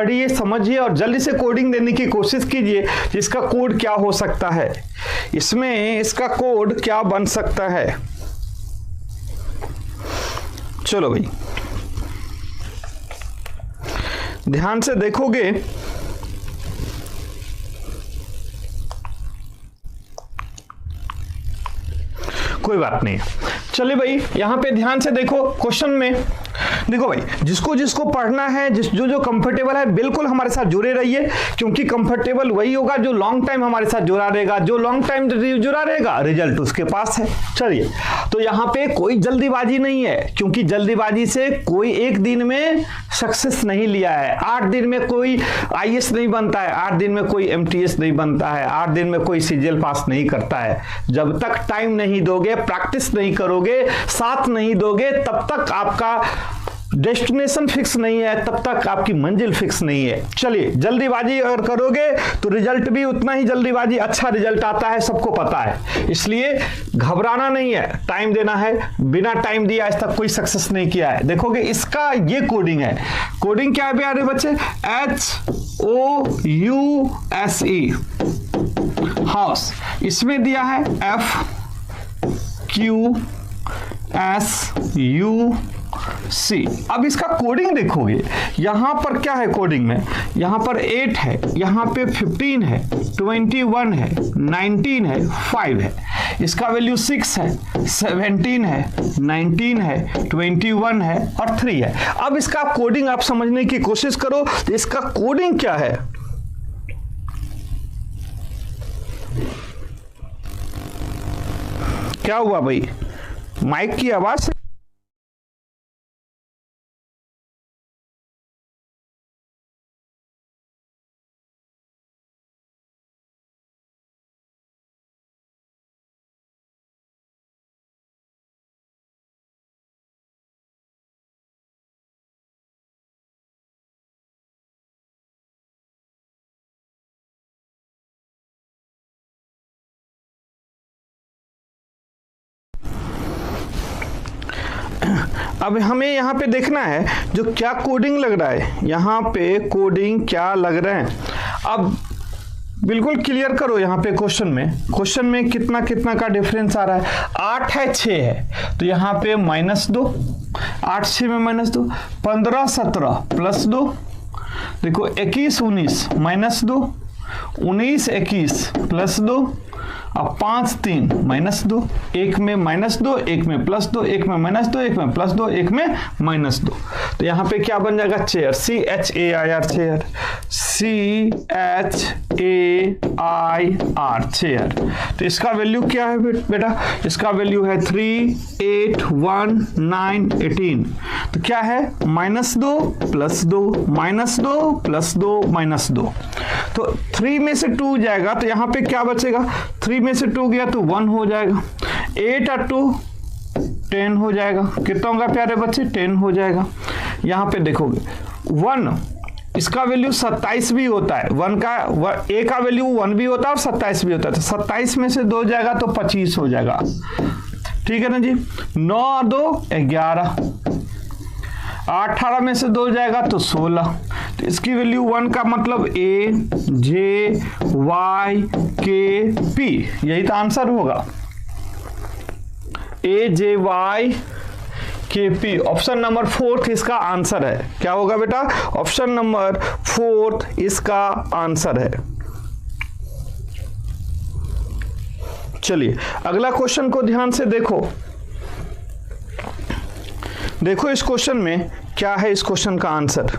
पढ़िए, समझिए और जल्दी से कोडिंग देने की कोशिश कीजिए। इसका कोड क्या हो सकता है, इसमें इसका कोड क्या बन सकता है। चलो भाई ध्यान से देखोगे कोई बात नहीं। चलिए भाई यहां पे ध्यान से देखो क्वेश्चन में, देखो भाई जिसको जिसको पढ़ना है, जो जो कंफर्टेबल है बिल्कुल हमारे साथ जुड़े रहिए, क्योंकि कंफर्टेबल वही होगा जो लॉन्ग टाइम हमारे साथ जुड़ा रहेगा। जो लॉन्ग टाइम जुड़ा रहेगा रिजल्ट उसके पास है। चलिए तो यहाँ पे कोई जल्दीबाजी नहीं है, क्योंकि जल्दीबाजी से कोई एक दिन में सक्सेस नहीं लिया है। 8 दिन में कोई आईएएस नहीं बनता है, 8 दिन में कोई एमटीएस नहीं बनता है, 8 दिन में कोई सीजीएल पास नहीं करता है। जब तक टाइम नहीं दोगे, प्रैक्टिस नहीं करोगे, साथ नहीं दोगे, तब तक आपका डेस्टिनेशन फिक्स नहीं है, तब तक आपकी मंजिल फिक्स नहीं है। चलिए जल्दीबाजी अगर करोगे तो रिजल्ट भी उतना ही जल्दीबाजी अच्छा रिजल्ट आता है, सबको पता है। इसलिए घबराना नहीं है, टाइम देना है। बिना टाइम दिए आज तक कोई सक्सेस नहीं किया है। देखोगे इसका ये कोडिंग है। कोडिंग क्या है प्यारे बच्चे, HOUSE हाउस। इसमें दिया है FQSUC। अब इसका कोडिंग देखोगे, यहां पर क्या है कोडिंग में, यहां पर 8 है, यहां पे 15 है, 21 है, 19 है, 5 है। इसका वैल्यू 6 है, 17 है, 19 है, 21 है और 3 है। अब इसका कोडिंग आप समझने की कोशिश करो तो इसका कोडिंग क्या है। क्या हुआ भाई, माइक की आवाज से अब हमें यहाँ पे देखना है जो क्या कोडिंग लग रहा है, यहाँ पे कोडिंग क्या लग रहा है। अब बिल्कुल क्लियर करो यहाँ पे क्वेश्चन में कितना कितना का डिफरेंस आ रहा है। 8 है 6 है तो यहाँ पे -2, 8 6 में -2, 15 17 +2, देखो 21 19 -2, 19 21 +2, अब 5 3 -2, एक में -2, एक में +2, एक में -2, एक में +2, एक में -2। तो यहाँ पे क्या बन जाएगा, chair, CHAIR chair, CHAIR chair. तो इसका वैल्यू क्या है बेटा, इसका वैल्यू है 3 8 1 9 18। तो क्या है, -2 +2 -2 +2 -2। तो 3 में से 2 जाएगा तो यहाँ पे क्या बचेगा, 3 में से 2 गया तो 1 हो जाएगा, 8 और 2 10 हो जाएगा। कितना होगा प्यारे बच्चे, 10 हो जाएगा। यहाँ पे देखोगे 1 इसका वैल्यू 27 भी होता है, 1 का ए का वैल्यू 1 भी होता है और 27 भी होता है। तो 27 में से 2 जाएगा तो 25 हो जाएगा, ठीक है ना जी। 9 और 2 11, 18 में से 2 जाएगा तो 16। तो इसकी वैल्यू 1 का मतलब A J Y K P, यही तो आंसर होगा, A J Y K P। Option number 4 इसका आंसर है। क्या होगा बेटा, ऑप्शन नंबर 4 इसका आंसर है। चलिए अगला क्वेश्चन को ध्यान से देखो। देखो इस क्वेश्चन में क्या है, इस क्वेश्चन का आंसर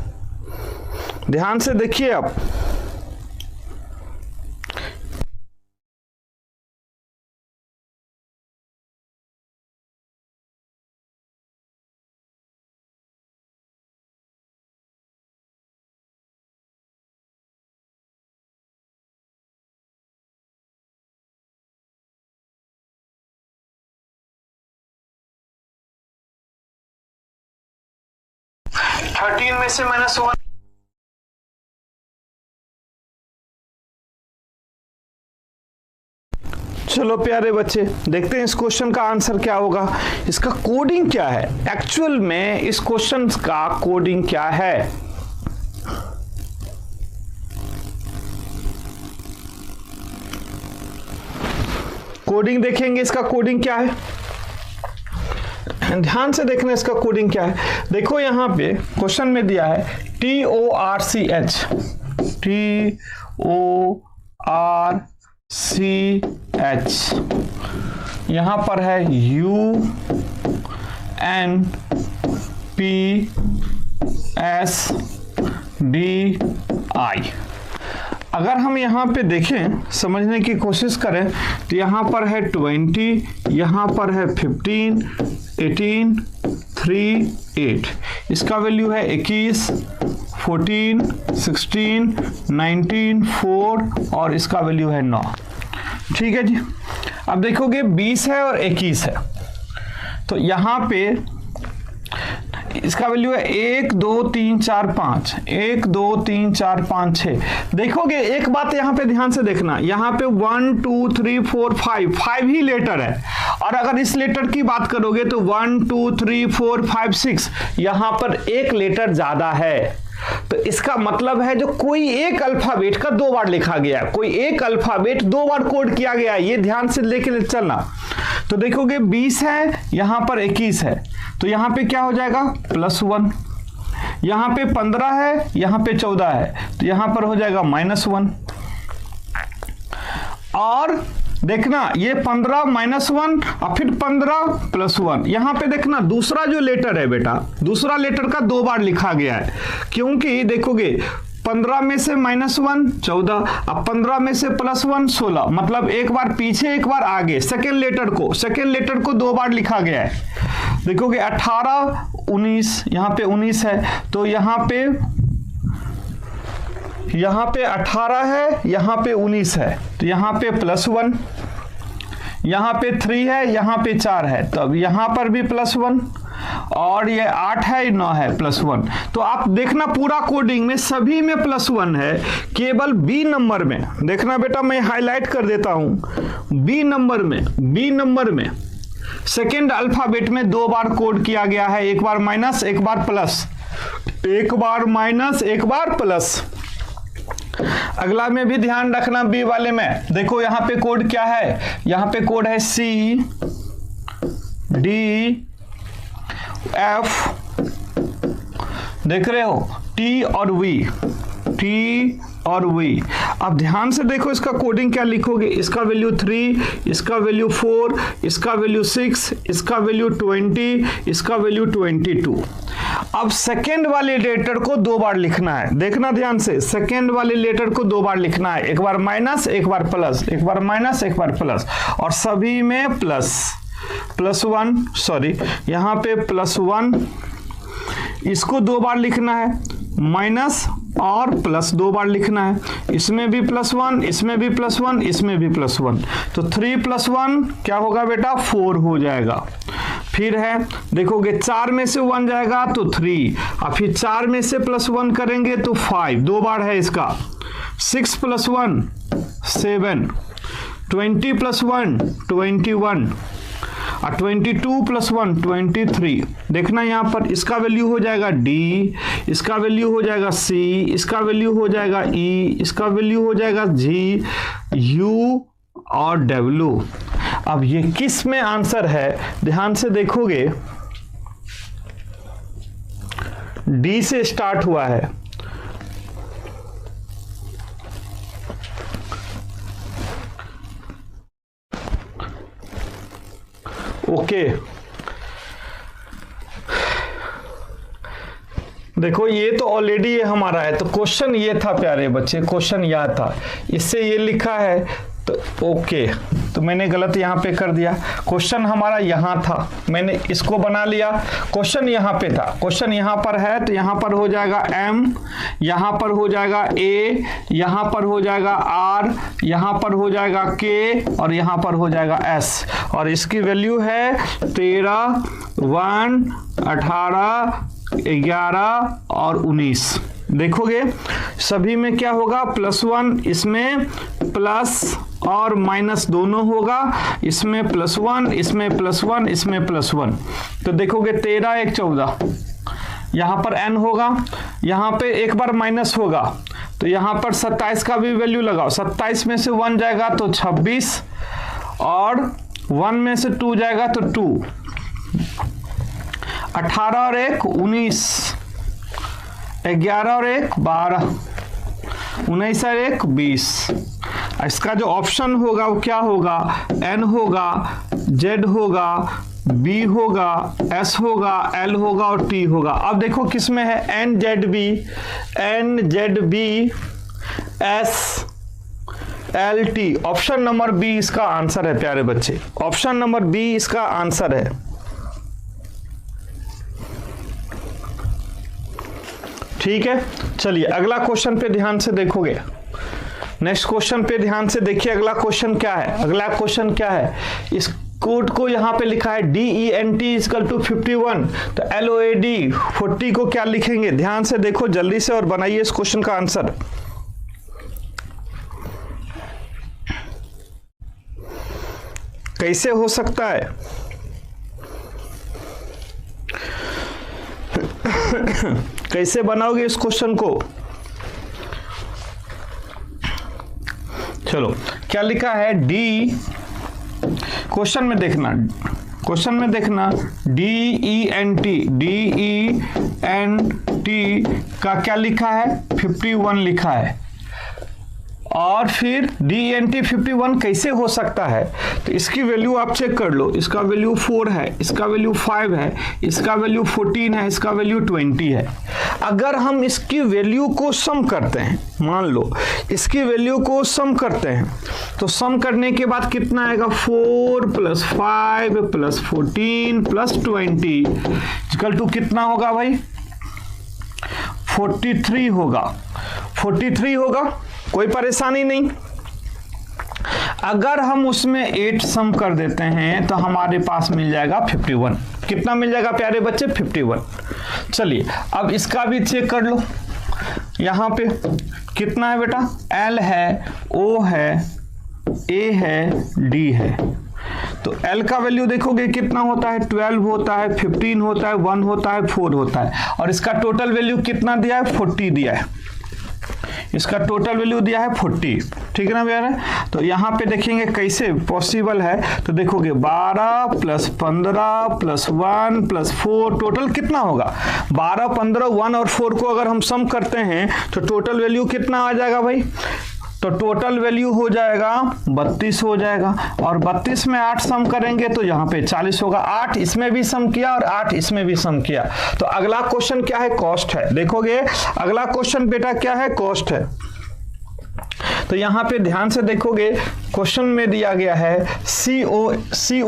ध्यान से देखिए आप। -13 में से -1, चलो प्यारे बच्चे देखते हैं इस क्वेश्चन का आंसर क्या होगा, इसका कोडिंग क्या है। एक्चुअल में इस क्वेश्चन का कोडिंग क्या है, कोडिंग देखेंगे, इसका कोडिंग क्या है, ध्यान से देखना इसका कोडिंग क्या है। देखो यहाँ पे क्वेश्चन में दिया है TORCH, TORCH, यहाँ पर है UNPSDI। अगर हम यहाँ पे देखें, समझने की कोशिश करें, तो यहाँ पर है 20, यहाँ पर है 15, 18, 3, 8, इसका वैल्यू है 21, 14, 16, 19, 4 और इसका वैल्यू है 9। ठीक है जी। अब देखोगे 20 है और 21 है, तो यहाँ पे इसका वैल्यू है 1 2 3 4 5, 1 2 3 4 5 6। देखोगे एक बात यहाँ पे ध्यान से देखना, यहाँ पे 1 2 3 4 5 ही लेटर है, और अगर इस लेटर की बात करोगे तो 1 2 3 4 5 6, यहाँ पर एक लेटर ज्यादा है। तो इसका मतलब है जो कोई एक अल्फाबेट का 2 बार लिखा गया, कोई एक अल्फाबेट 2 बार कोड किया गया, ये ध्यान से लेके चलना। तो देखोगे 20 है, यहाँ पर 21 है, तो यहाँ पे क्या हो जाएगा +1, यहाँ पे 15 है, यहाँ पे 14 है, तो यहाँ पर हो जाएगा -1। और देखना ये 15 -1 और फिर 15 +1, यहाँ पे देखना दूसरा जो लेटर है बेटा, दूसरा लेटर का 2 बार लिखा गया है, क्योंकि देखोगे 15 में से -1 14, अब 15 में से +1 16, मतलब एक बार पीछे एक बार आगे, सेकेंड लेटर को 2 बार लिखा गया है। देखोगे 18 19, यहाँ पे 19 है, तो यहाँ पे 18 है, यहाँ पे 19 है, तो यहाँ पे +1, यहाँ पे 3 है, यहाँ पे 4 है, तो अब यहाँ पर भी +1, और ये 8 है 9 है +1। तो आप देखना पूरा कोडिंग में सभी में +1 है, केवल बी नंबर में देखना बेटा, मैं हाईलाइट कर देता हूं, बी नंबर में सेकेंड अल्फाबेट में 2 बार कोड किया गया है, एक बार माइनस एक बार प्लस, एक बार माइनस एक बार प्लस। अगला में भी ध्यान रखना, बी वाले में देखो यहाँ पे कोड क्या है, यहाँ पे कोड है CDF, देख रहे हो T और V। अब ध्यान से देखो इसका कोडिंग क्या लिखोगे, इसका वैल्यू 3, इसका वैल्यू 4, इसका वैल्यू 6, इसका वैल्यू 20, इसका वैल्यू 22। अब सेकेंड वाले लेटर को 2 बार लिखना है, देखना ध्यान से, सेकेंड वाले लेटर को 2 बार लिखना है, एक बार माइनस एक बार प्लस, एक बार माइनस एक बार प्लस, और सभी में +1, सॉरी यहाँ पे +1, इसको 2 बार लिखना है, माइनस और प्लस 2 बार लिखना है, इसमें भी +1, इसमें भी +1, इसमें भी +1, तो 3 + 1 क्या होगा बेटा 4 हो जाएगा। फिर है देखोगे 4 में से 1 जाएगा तो 3, और फिर 4 में से +1 करेंगे तो 5, 2 बार है इसका, 6 + 1 7, 20 + 1 21, और 22 + 1 23। देखना यहाँ पर इसका वैल्यू हो जाएगा D, इसका वैल्यू हो जाएगा C, इसका वैल्यू हो जाएगा E, इसका वैल्यू हो जाएगा G, U और W। अब ये किस में आंसर है, ध्यान से देखोगे D से स्टार्ट हुआ है, ओके देखो ये तो ऑलरेडी ये हमारा है, तो क्वेश्चन ये था प्यारे बच्चे, क्वेश्चन यह था, इससे ये लिखा है, तो ओके, तो मैंने गलत यहाँ पे कर दिया, क्वेश्चन हमारा यहाँ था, मैंने इसको बना लिया, क्वेश्चन यहाँ पे था, क्वेश्चन यहाँ पर है, तो यहाँ पर हो जाएगा M, यहाँ पर हो जाएगा A, यहाँ पर हो जाएगा R, यहाँ पर हो जाएगा K, और यहाँ पर हो जाएगा S, और इसकी वैल्यू है 13, 1, 18, 11 और 19। देखोगे सभी में क्या होगा +1, इसमें प्लस और माइनस दोनों होगा, इसमें +1, इसमें +1, इसमें +1, तो देखोगे 13 1 14, यहाँ पर n होगा, यहाँ पे एक बार माइनस होगा, तो यहाँ पर 27 का भी वैल्यू लगाओ, 27 में से 1 जाएगा तो 26, और 1 में से 2 जाएगा तो 2, 18 और 1 19, 11 और 1 12, 19 और 1 20। इसका जो ऑप्शन होगा वो क्या होगा, N होगा, Z होगा, B होगा, S होगा, L होगा और T होगा। अब देखो किस में है, NZB, SLT। Option number B इसका आंसर है प्यारे बच्चे, ऑप्शन नंबर बी इसका आंसर है। ठीक है, चलिए अगला क्वेश्चन पे ध्यान से देखोगे। नेक्स्ट क्वेश्चन पे ध्यान से देखिए, अगला क्वेश्चन क्या है। अगला क्वेश्चन क्या है, इस कोड को यहां पे लिखा है DENT इक्वल टू 51, तो LOAD 40 को क्या लिखेंगे, ध्यान से देखो जल्दी से और बनाइए इस क्वेश्चन का आंसर। कैसे हो सकता है, कैसे बनाओगे इस क्वेश्चन को। चलो क्या लिखा है, डी, क्वेश्चन में देखना, क्वेश्चन में देखना DENT का क्या लिखा है, 51 लिखा है। और फिर DENT 51 कैसे हो सकता है, तो इसकी वैल्यू आप चेक कर लो, इसका वैल्यू 4 है, इसका वैल्यू 5 है, इसका वैल्यू 14 है, इसका वैल्यू 20 है। अगर हम इसकी वैल्यू को सम करते हैं, मान लो इसकी वैल्यू को सम करते हैं, तो सम करने के बाद कितना आएगा, 4 + 5 + 14 + 20 इक्वल टू कितना होगा भाई, 43 होगा। 43 होगा, कोई परेशानी नहीं। अगर हम उसमें 8 सम कर देते हैं तो हमारे पास मिल जाएगा 51। कितना मिल जाएगा प्यारे बच्चे, 51। चलिए अब इसका भी चेक कर लो, यहां पे कितना है बेटा, L है, O है, A है, D है। तो L का वैल्यू देखोगे कितना होता है, 12 होता है, 15 होता है, 1 होता है, 4 होता है। और इसका टोटल वैल्यू कितना दिया है, 40 दिया है। इसका टोटल वैल्यू दिया है 40, ठीक है ना भैया। तो यहाँ पे देखेंगे कैसे पॉसिबल है, तो देखोगे 12 + 15 + 1 + 4 टोटल कितना होगा, 12, 15, 1 और 4 को अगर हम सम करते हैं तो टोटल वैल्यू कितना आ जाएगा भाई, तो टोटल वैल्यू हो जाएगा 32 हो जाएगा। और 32 में 8 सम करेंगे तो यहाँ पे 40 होगा। 8 इसमें भी सम किया और 8 इसमें भी सम किया। तो अगला क्वेश्चन क्या है, कॉस्ट है। देखोगे अगला क्वेश्चन बेटा क्या है, कॉस्ट है। तो यहाँ पे ध्यान से देखोगे क्वेश्चन में दिया गया है COST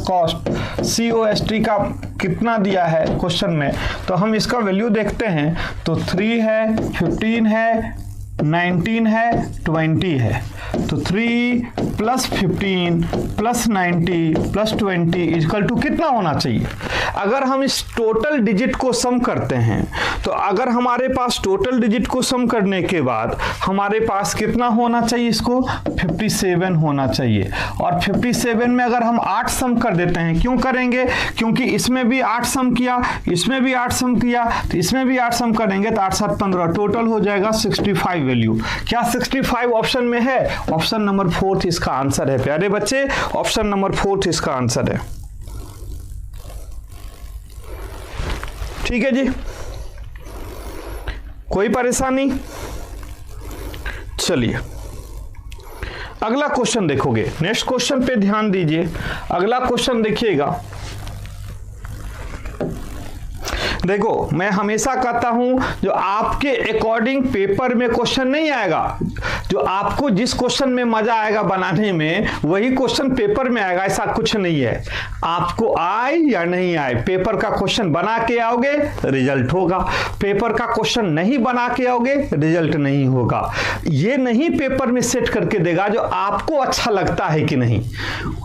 कॉस्ट, COST का कितना दिया है क्वेश्चन में, तो हम इसका वैल्यू देखते हैं। तो 3 है, 15 है, 19 है, 20 है। तो 3 + 15 + 90 + 20 इक्वल टू कितना होना चाहिए। अगर हम इस टोटल डिजिट को सम करते हैं, तो अगर हमारे पास टोटल डिजिट को सम करने के बाद हमारे पास कितना होना चाहिए, इसको 57 होना चाहिए। और 57 में अगर हम 8 सम कर देते हैं, क्यों करेंगे, क्योंकि इसमें भी 8 सम किया, इसमें भी 8 सम किया, तो इसमें भी 8 सम करेंगे तो 8 + 7 = 15, टोटल हो जाएगा 65 वैल्यू। क्या 65 ऑप्शन में है, ऑप्शन नंबर 4 इसका आंसर है प्यारे बच्चे, ऑप्शन नंबर 4 इसका आंसर है। ठीक है जी, कोई परेशानी। चलिए अगला क्वेश्चन देखोगे, नेक्स्ट क्वेश्चन पे ध्यान दीजिए। अगला क्वेश्चन देखिएगा, देखो मैं हमेशा कहता हूं जो आपके अकॉर्डिंग पेपर में क्वेश्चन नहीं आएगा, जो आपको जिस क्वेश्चन में मजा आएगा बनाने में वही क्वेश्चन पेपर में आएगा, ऐसा कुछ नहीं है। आपको आए या नहीं आए, पेपर का क्वेश्चन बना के आओगे रिजल्ट होगा, पेपर का क्वेश्चन नहीं बना के आओगे रिजल्ट नहीं होगा। ये नहीं पेपर में सेट करके देगा जो आपको अच्छा लगता है कि नहीं,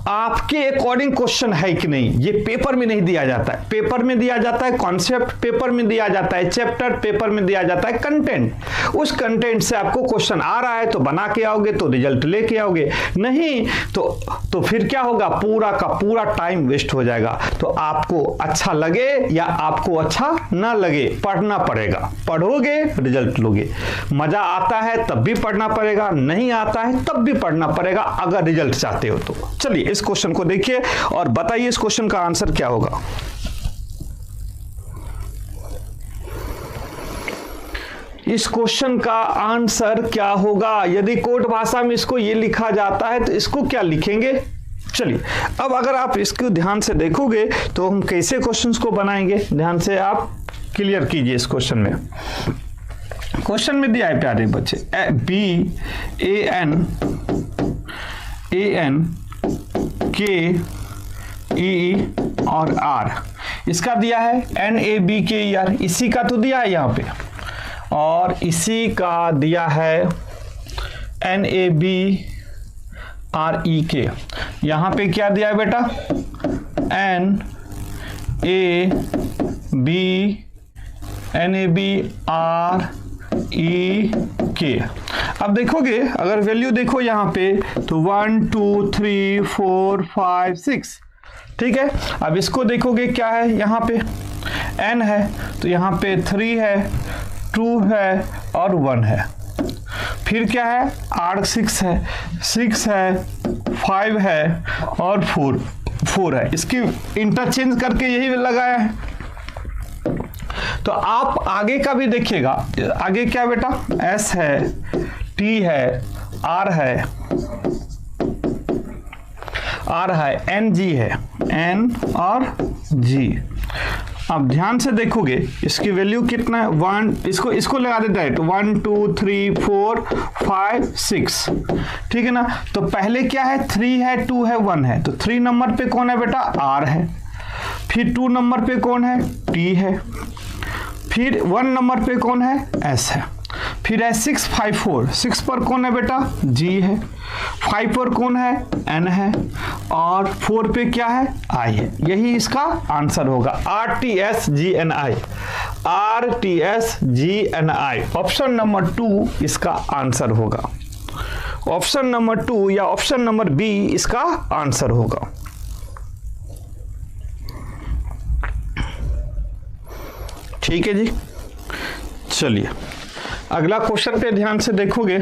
आपके अकॉर्डिंग क्वेश्चन है कि नहीं, ये पेपर में नहीं दिया जाता है। पेपर में दिया जाता है कॉन्सेप्ट, पेपर में दिया जाता है चैप्टर, पेपर में दिया जाता है कंटेंट। उस कंटेंट से आपको क्वेश्चन आ रहा है तो बना के आओगे तो रिजल्ट लेके आओगे, नहीं तो फिर क्या होगा, पूरा का पूरा टाइम वेस्ट हो जाएगा। तो आपको अच्छा लगे या आपको अच्छा ना लगे, पढ़ना पड़ेगा, पढ़ोगे रिजल्ट लोगे। मजा आता है तब भी पढ़ना पड़ेगा, नहीं आता है तब भी पढ़ना पड़ेगा अगर रिजल्ट चाहते हो तो। चलिए इस क्वेश्चन को देखिए और बताइए इस क्वेश्चन का आंसर क्या होगा। इस क्वेश्चन का आंसर क्या होगा? यदि कोड भाषा में इसको ये लिखा जाता है तो इसको क्या लिखेंगे? चलिए अब अगर आप इसको ध्यान से देखोगे तो हम कैसे क्वेश्चंस को बनाएंगे, ध्यान से आप क्लियर कीजिए। इस क्वेश्चन में, क्वेश्चन में दिया है प्यारे बच्चे BAN KE और R, इसका दिया है NABKER, इसी का तो दिया है यहाँ पे, और इसी का दिया है NABREK। यहाँ पे क्या दिया है बेटा? NABREK। अब देखोगे अगर वैल्यू देखो यहाँ पे तो 1 2 3 4 5 6, ठीक है। अब इसको देखोगे क्या है, यहाँ पे n है तो यहाँ पे 3 है, 2 है और 1 है। फिर क्या है, R 6 है, 6 है, 5 है और 4 है। इसकी इंटरचेंज करके यही लगाया है। तो आप आगे का भी देखिएगा, आगे क्या बेटा, S है, T है, R है, NG है, N और G। अब ध्यान से देखोगे इसकी वैल्यू कितना है, 1, इसको लगा देता है तो 1 2 3 4 5 6, ठीक है ना। तो पहले क्या है, 3 है, 2 है, 1 है, तो 3 नंबर पे कौन है बेटा, R है। फिर 2 नंबर पे कौन है, T है। फिर 1 नंबर पे कौन है, S है। फिर है 6 5 4, 6 पर कौन है बेटा, G है। 5 पर कौन है, N है, और 4 पे क्या है, I है। यही इसका आंसर होगा, RTSGNI, RTSGNI। ऑप्शन नंबर 2 इसका आंसर होगा, ऑप्शन नंबर 2 या ऑप्शन नंबर B इसका आंसर होगा। ठीक है जी, चलिए अगला क्वेश्चन पे ध्यान से देखोगे,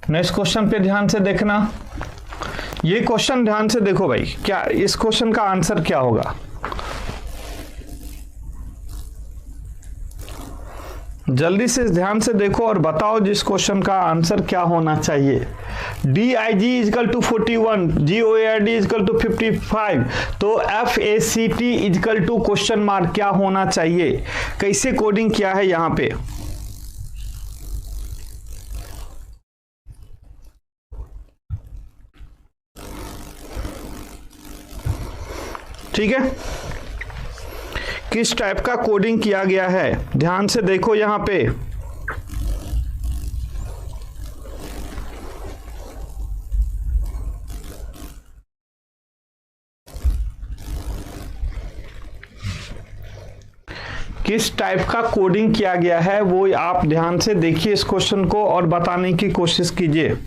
नेक्स्ट क्वेश्चन पे ध्यान से देखना। ये क्वेश्चन ध्यान से देखो भाई, क्या इस क्वेश्चन का आंसर क्या होगा? जल्दी से ध्यान से देखो और बताओ जिस क्वेश्चन का आंसर क्या होना चाहिए। DIG equal to 41, GOAD equal to 55, तो FACT equal to question mark क्या होना चाहिए? कैसे कोडिंग किया है यहाँ पे? ठीक है, किस टाइप का कोडिंग किया गया है ध्यान से देखो यहां पे। किस टाइप का कोडिंग किया गया है वो आप ध्यान से देखिए इस क्वेश्चन को और बताने की कोशिश कीजिए।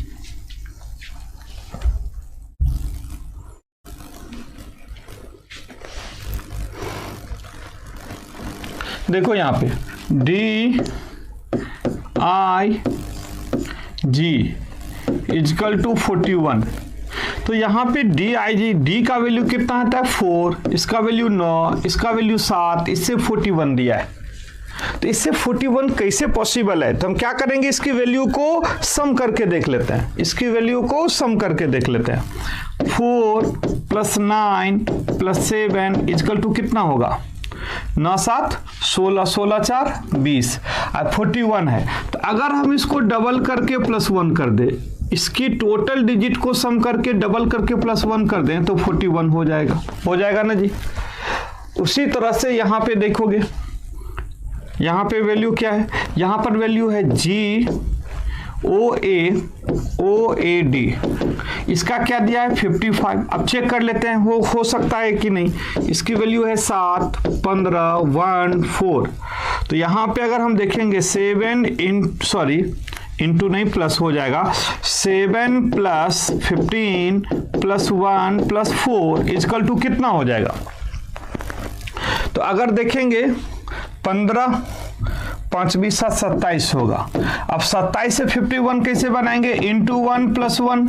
देखो यहाँ पे DIG इजकल टू 41, तो यहाँ पे DIG, D का वैल्यू कितना आता है 4, इसका वैल्यू 9, इसका वैल्यू 7, इससे 41 दिया है। तो इससे 41 कैसे पॉसिबल है? तो हम क्या करेंगे, इसकी वैल्यू को सम करके देख लेते हैं, इसकी वैल्यू को सम करके देख लेते हैं। 4 + 9 + 7 इजकल टू कितना होगा, 9 7 16, 16 4 20, अब 41 है। तो अगर हम इसको डबल करके +1 कर दे, इसकी टोटल डिजिट को सम करके डबल करके +1 कर दें तो 41 हो जाएगा ना जी। उसी तरह से यहाँ पे देखोगे, यहाँ पे वैल्यू क्या है, यहाँ पर वैल्यू है GOAD इसका क्या दिया है 55। अब चेक कर लेते हैं वो हो सकता है कि नहीं। इसकी वैल्यू है 7, 15, 1, 4। तो यहाँ पे अगर हम देखेंगे 7 इंटू नहीं प्लस हो जाएगा 7 plus 15 plus 1 plus 4 equal to कितना हो जाएगा। तो अगर देखेंगे 15 5 20 7 27 होगा। अब 27 से 51 कैसे बनाएंगे, इंटू 1 प्लस 1,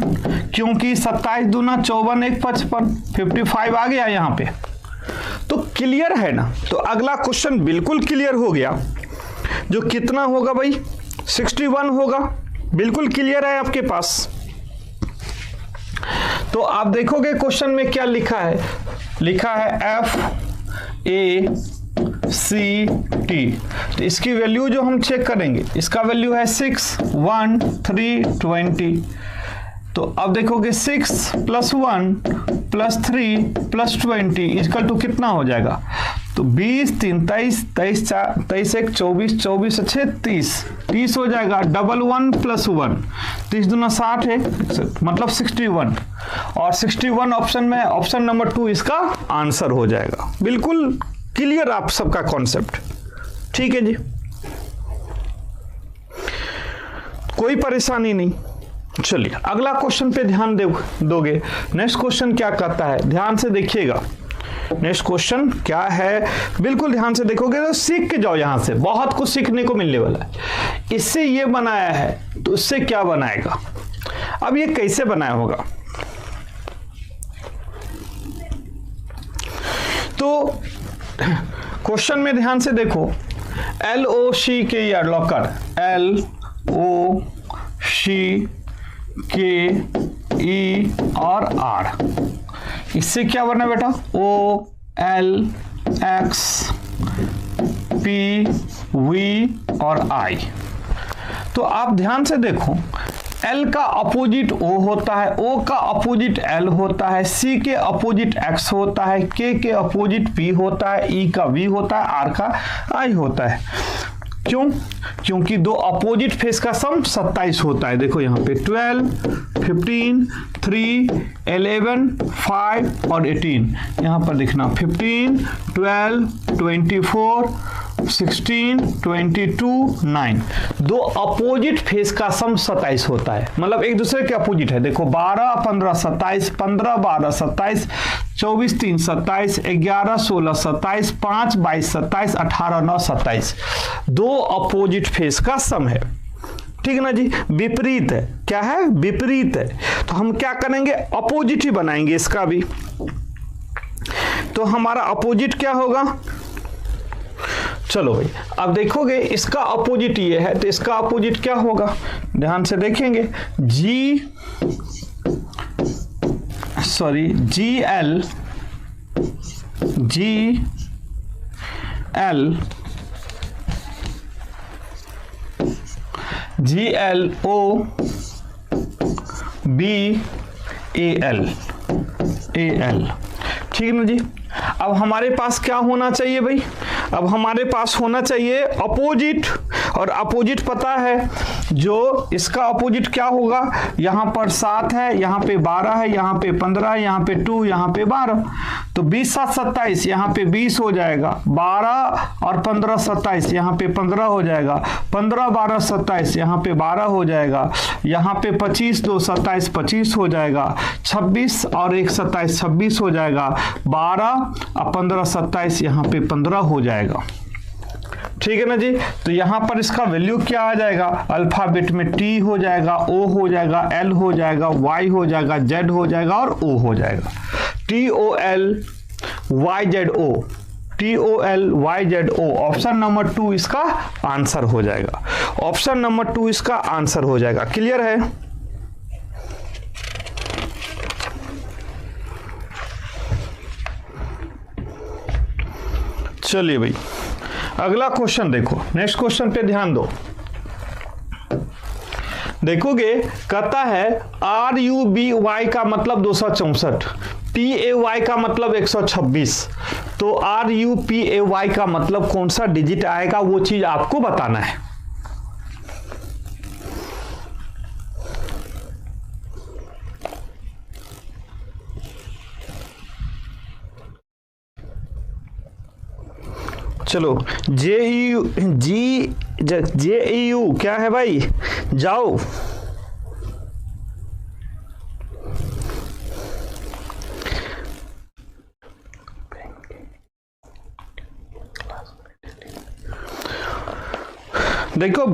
क्योंकि 27 दूना 54 1 55, 55 आ गया यहाँ पे। तो क्लियर है ना। तो अगला क्वेश्चन बिल्कुल क्लियर हो गया, जो कितना होगा भाई 61 होगा। बिल्कुल क्लियर है आपके पास। तो आप देखोगे क्वेश्चन में क्या लिखा है, लिखा है FACT। तो इसकी वैल्यू जो हम चेक करेंगे, इसका वैल्यू है 6, 1, 3, 20। तो अब देखोगे 6 plus 1 plus 3 plus 20 equal to कितना हो जाएगा। तो 20 3 23 23 4 23 1 24 24 6 30 हो जाएगा। डबल 1 प्लस 1 30 दूना 60 है, मतलब 61। और 61 ऑप्शन में ऑप्शन नंबर 2 इसका आंसर हो जाएगा। बिल्कुल क्लियर आप सबका कॉन्सेप्ट, ठीक है जी, कोई परेशानी नहीं। चलिए अगला क्वेश्चन पे ध्यान दोगे। नेक्स्ट क्वेश्चन क्या कहता है, ध्यान से देखिएगा। नेक्स्ट क्वेश्चन क्या है, बिल्कुल ध्यान से देखोगे तो सीख के जाओ। यहां से बहुत कुछ सीखने को मिलने वाला है। इससे ये बनाया है तो इससे क्या बनाएगा। अब ये कैसे बनाया होगा, तो क्वेश्चन में ध्यान से देखो। LOCK लॉकर, LOCK और R, इससे क्या बना बेटा OLX PV और I। तो आप ध्यान से देखो, L का अपोजिट O होता है, O का अपोजिट L होता है, C के अपोजिट X होता है, K के अपोजिट P होता है, E का V होता है, R का I होता है। क्यों? क्योंकि दो अपोजिट फेस का सम 27 होता है। देखो यहाँ पे 12, 15, 3, 11, 5 और 18। यहाँ पर लिखना 15, 12, 24, 16, 22, 9। दो अपोजिट फेस का सम 27 होता है, मतलब एक दूसरे के अपोजिट है। देखो 12 15 27, 15 12 27, 24 3 27, 11 16 27, 5 22 27, 18 9 27। दो अपोजिट फेस का सम है, ठीक है ना जी। विपरीत है, क्या है विपरीत है। तो हम क्या करेंगे, अपोजिट ही बनाएंगे इसका भी। तो हमारा अपोजिट क्या होगा, चलो भाई अब देखोगे इसका अपोजिट ये है, तो इसका अपोजिट क्या होगा, ध्यान से देखेंगे। GLOBAL, ठीक है ना जी। अब हमारे पास क्या होना चाहिए भाई, अब हमारे पास होना चाहिए अपोजिट। और अपोजिट पता है, जो इसका अपोजिट क्या होगा, यहाँ पर 7 है, यहाँ पे 12 है, यहाँ पे 15, यहाँ पे 2, यहाँ पे 12। तो 20 7 27, यहाँ पे 20 हो जाएगा। 12 और 15 27, यहाँ पे 15 हो जाएगा। 15 12 27, यहाँ पे 12 हो जाएगा। यहाँ पे 25 2 27 25 हो जाएगा। 26 और 1 27 26 हो जाएगा। 12 और 15 27, यहाँ पे 15 हो जाएगा, ठीक है ना जी। तो यहां पर इसका वैल्यू क्या आ जाएगा, अल्फाबेट में T हो जाएगा, O हो जाएगा, L हो जाएगा, Y हो जाएगा, Z हो जाएगा और O हो जाएगा। TOLYZO, TOLYZO, ऑप्शन नंबर 2 इसका आंसर हो जाएगा। ऑप्शन नंबर 2 इसका आंसर हो जाएगा। क्लियर है। चलिए भाई अगला क्वेश्चन देखो। नेक्स्ट क्वेश्चन पे ध्यान दो। देखोगे कहता है RUBY का मतलब 264, PAY का मतलब 126। तो RUPAY का मतलब कौन सा डिजिट आएगा, वो चीज आपको बताना है। चलो JEU क्या है भाई, जाओ। देखो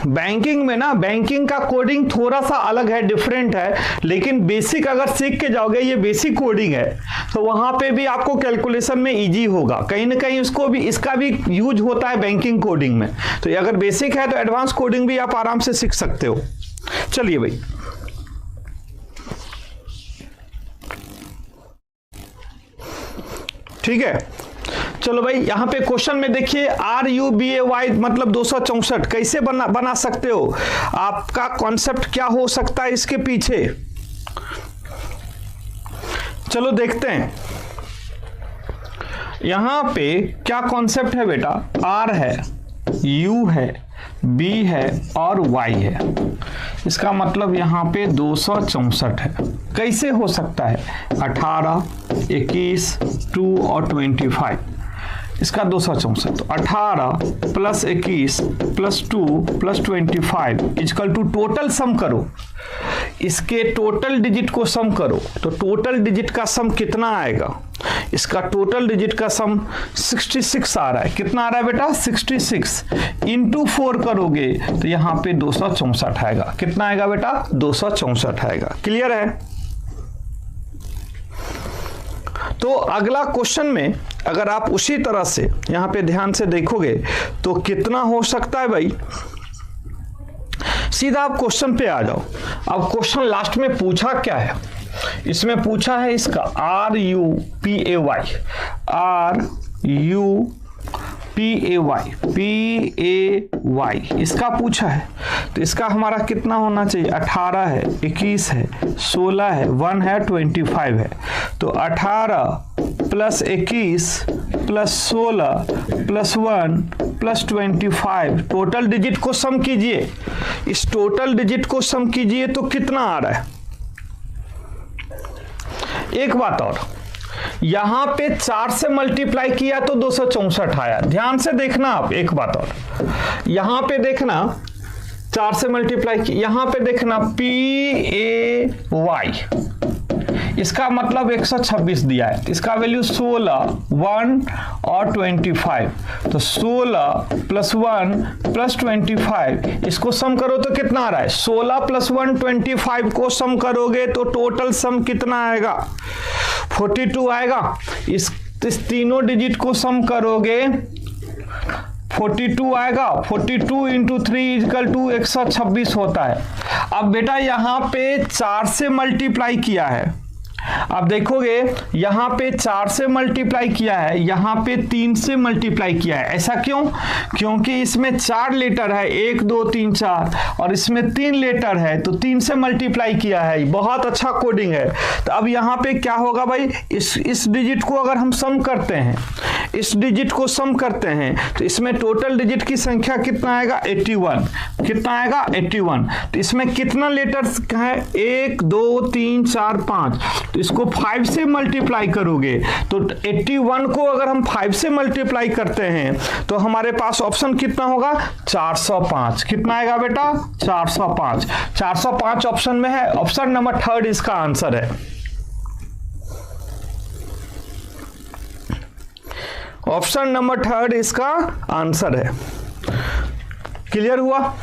बैंकिंग में ना, बैंकिंग का कोडिंग थोड़ा सा अलग है, डिफरेंट है, लेकिन बेसिक अगर सीख के जाओगे, ये बेसिक कोडिंग है, तो वहां पे भी आपको कैलकुलेशन में इजी होगा। कहीं ना कहीं इसका भी यूज होता है बैंकिंग कोडिंग में। तो ये अगर बेसिक है तो एडवांस कोडिंग भी आप आराम से सीख सकते हो। चलिए भाई, ठीक है। चलो भाई, यहां पे क्वेश्चन में देखिए RUBAY मतलब 264 कैसे बना सकते हो, आपका कॉन्सेप्ट क्या हो सकता है इसके पीछे, चलो देखते हैं। यहां पे क्या कॉन्सेप्ट है बेटा, R है, U है, B है और Y है। इसका मतलब यहां पे 264 है। कैसे हो सकता है, 18, 21, 2 और 25, इसका 264। तो 18 plus 21 plus 2 plus 25 equal to total sum करो, इसके टोटल डिजिट को सम करो। तो टोटल डिजिट का सम कितना आएगा, इसका टोटल डिजिट का सम 66 आ रहा है। कितना आ रहा है बेटा, 66 इंटू 4 करोगे तो यहाँ पे 264 आएगा। कितना आएगा बेटा, 264 आएगा। क्लियर है। तो अगला क्वेश्चन में अगर आप उसी तरह से यहां पे ध्यान से देखोगे तो कितना हो सकता है भाई, सीधा आप क्वेश्चन पे आ जाओ। अब क्वेश्चन लास्ट में पूछा क्या है, इसमें पूछा है इसका RUPAY इसका पूछा है। तो इसका हमारा कितना होना चाहिए, 18 है, 21 है, 16 है, 1 है, 25 है। तो 18 plus 21 plus 16 plus 1 plus 25, total digit को सम कीजिए। इस टोटल डिजिट को सम कीजिए तो कितना आ रहा है। एक बात और, यहां पे 4 से मल्टीप्लाई किया तो 264 आया। ध्यान से देखना आप, एक बात और, यहां पे देखना 4 से मल्टीप्लाई की, यहां पे देखना PAY, इसका मतलब 126 दिया है। इसका वैल्यू 16, 1 और 25। तो 16 प्लस 1 प्लस 25, इसको सम करो तो कितना आ रहा है, 16 प्लस 1 25 को सम करोगे तो टोटल सम कितना आएगा, 42 आएगा। इस तीनों डिजिट को सम करोगे 42 आएगा। 42 इंटू 3 इक्वल टू 126 होता है। अब बेटा यहां पे 4 से मल्टीप्लाई किया है, अब देखोगे यहां पे 4 से मल्टीप्लाई किया है, यहां पे 3 से मल्टीप्लाई किया है। ऐसा क्यों, क्योंकि इसमें 4 लेटर है, 1 2 3 4, और इसमें 3 लेटर है तो 3 से मल्टीप्लाई किया है। बहुत अच्छा कोडिंग है। तो अब यहां पे क्या होगा भाई, इस डिजिट को अगर हम सम करते हैं, इस डिजिट को सम करते हैं तो इसमें टोटल डिजिट की संख्या कितना आएगा, 81। कितना आएगा, 81। तो इसमें कितना लेटर्स है, 1 2 3 4 5, तो इसको 5 से मल्टीप्लाई करोगे तो 81 को अगर हम 5 से मल्टीप्लाई करते हैं तो हमारे पास ऑप्शन कितना होगा, 405। कितना आएगा बेटा, 405। 405 ऑप्शन में है, ऑप्शन नंबर 3 इसका आंसर है। ऑप्शन नंबर 3 इसका आंसर है। क्लियर हुआ।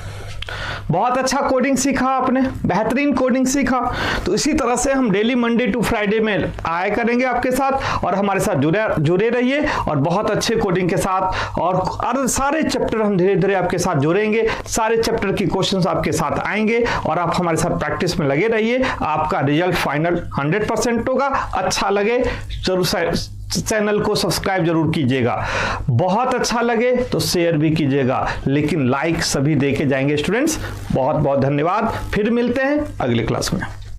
बहुत अच्छा कोडिंग सीखा आपने, बेहतरीन कोडिंग सीखा। तो इसी तरह से हम डेली मंडे टू फ्राइडे में आया करेंगे आपके साथ, और हमारे साथ जुड़े रहिए, और बहुत अच्छे कोडिंग के साथ और सारे चैप्टर हम धीरे धीरे आपके साथ जुड़ेंगे। सारे चैप्टर की क्वेश्चंस आपके साथ आएंगे और आप हमारे साथ प्रैक्टिस में लगे रहिए। आपका रिजल्ट फाइनल 100% होगा। अच्छा लगे जरूर चैनल को सब्सक्राइब जरूर कीजिएगा, बहुत अच्छा लगे तो शेयर भी कीजिएगा, लेकिन लाइक सभी देके जाएंगे स्टूडेंट्स। बहुत बहुत धन्यवाद, फिर मिलते हैं अगले क्लास में।